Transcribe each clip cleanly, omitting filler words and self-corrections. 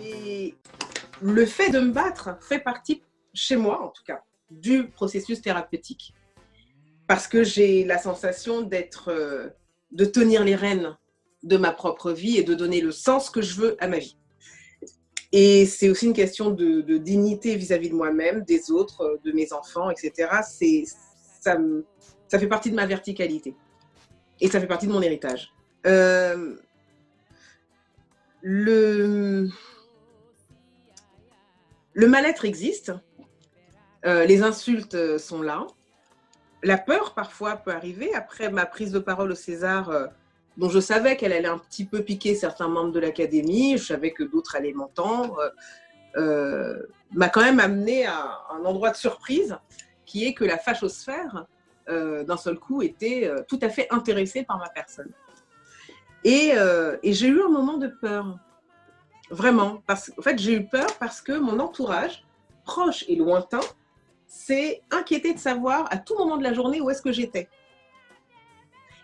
Et le fait de me battre fait partie, chez moi en tout cas, du processus thérapeutique. Parce que j'ai la sensation de tenir les rênes de ma propre vie et de donner le sens que je veux à ma vie. Et c'est aussi une question de dignité vis-à-vis de moi-même, des autres, de mes enfants, etc. Ça fait partie de ma verticalité. Et ça fait partie de mon héritage. Le mal-être existe. Les insultes sont là. La peur, parfois, peut arriver. Après ma prise de parole au César, dont je savais qu'elle allait un petit peu piquer certains membres de l'Académie, je savais que d'autres allaient m'entendre, m'a quand même amené à un endroit de surprise, qui est que la fachosphère, d'un seul coup, était tout à fait intéressée par ma personne. Et j'ai eu un moment de peur, vraiment. En fait, j'ai eu peur parce que mon entourage, proche et lointain, s'est inquiété de savoir à tout moment de la journée où est-ce que j'étais.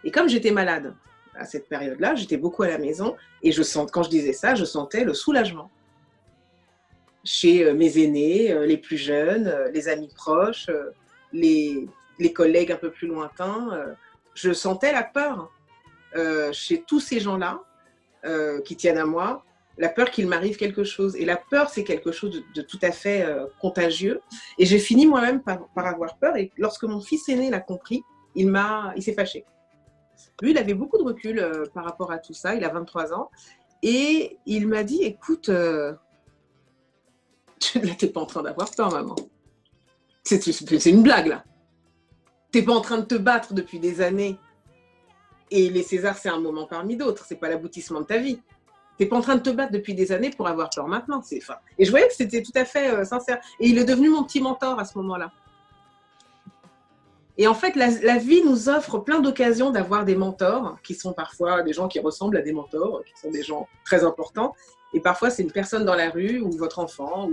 Et comme j'étais malade à cette période-là, j'étais beaucoup à la maison, et quand je disais ça, je sentais le soulagement. Chez mes aînés, les plus jeunes, les amis proches, les collègues un peu plus lointains, je sentais la peur chez tous ces gens-là qui tiennent à moi, la peur qu'il m'arrive quelque chose. Et la peur, c'est quelque chose de tout à fait contagieux. Et j'ai fini moi-même par avoir peur. Et lorsque mon fils aîné l'a compris, il s'est fâché. Lui, il avait beaucoup de recul par rapport à tout ça. Il a 23 ans. Et il m'a dit, écoute, là, t'es pas en train d'avoir peur, maman. C'est une blague, là. T'es pas en train de te battre depuis des années. Et les Césars, c'est un moment parmi d'autres. C'est pas l'aboutissement de ta vie. T'es pas en train de te battre depuis des années pour avoir peur maintenant. Et je voyais que c'était tout à fait sincère. Et il est devenu mon petit mentor à ce moment-là. Et en fait, la vie nous offre plein d'occasions d'avoir des mentors, qui sont parfois des gens qui ressemblent à des mentors, qui sont des gens très importants. Et parfois, c'est une personne dans la rue ou votre enfant.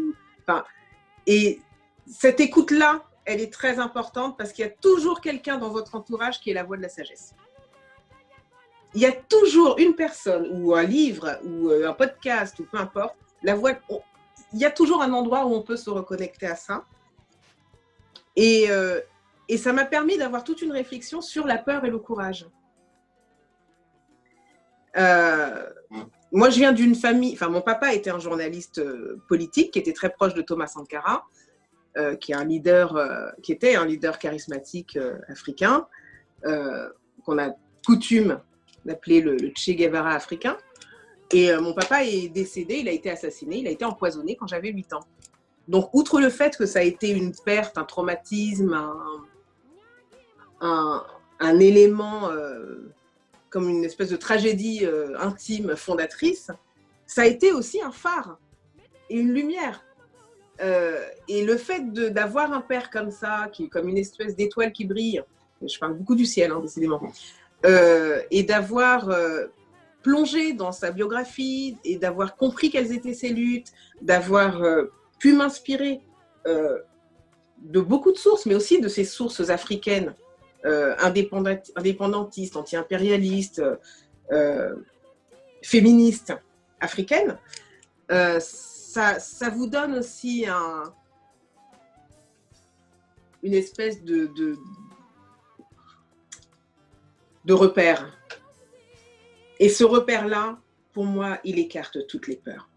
Et cette écoute-là, elle est très importante parce qu'il y a toujours quelqu'un dans votre entourage qui est la voix de la sagesse. Il y a toujours une personne ou un livre ou un podcast ou peu importe, il y a toujours un endroit où on peut se reconnecter à ça. Et ça m'a permis d'avoir toute une réflexion sur la peur et le courage. Moi, je viens d'une famille, mon papa était un journaliste politique qui était très proche de Thomas Sankara, qui était un leader charismatique africain, qu'on a coutume d'appeler le Che Guevara africain. Et mon papa est décédé, il a été assassiné, il a été empoisonné quand j'avais 8 ans. Donc, outre le fait que ça a été une perte, un traumatisme, un élément comme une espèce de tragédie intime fondatrice, ça a été aussi un phare et une lumière. Et le fait d'avoir un père comme ça, qui est comme une espèce d'étoile qui brille, je parle beaucoup du ciel, hein, décidément, et d'avoir plongé dans sa biographie et d'avoir compris quelles étaient ses luttes, d'avoir pu m'inspirer de beaucoup de sources, mais aussi de ces sources africaines, indépendantistes, anti-impérialistes, féministes africaines, ça vous donne aussi une espèce de repère. Et ce repère-là, pour moi, il écarte toutes les peurs.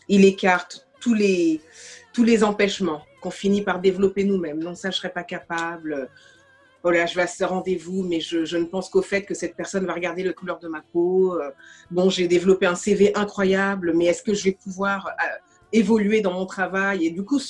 Il écarte tous les empêchements qu'on finit par développer nous-mêmes. Non, ça, je ne serais pas capable. Voilà, je vais à ce rendez-vous, mais je ne pense qu'au fait que cette personne va regarder la couleur de ma peau. Bon, j'ai développé un CV incroyable, mais est-ce que je vais pouvoir évoluer dans mon travail? Et du coup,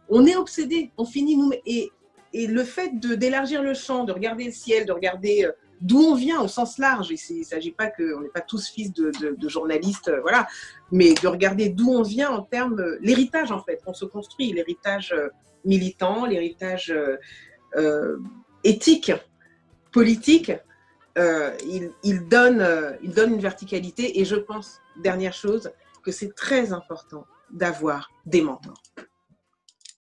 on est obsédé, on finit nous. Et le fait d'élargir le champ, de regarder le ciel, de regarder d'où on vient au sens large, et il ne s'agit pas qu'on n'est pas tous fils de journalistes, voilà, mais de regarder d'où on vient en termes, l'héritage en fait, on se construit, l'héritage militant, l'héritage éthique, politique, il donne une verticalité, et je pense, dernière chose, que c'est très important d'avoir des mentors.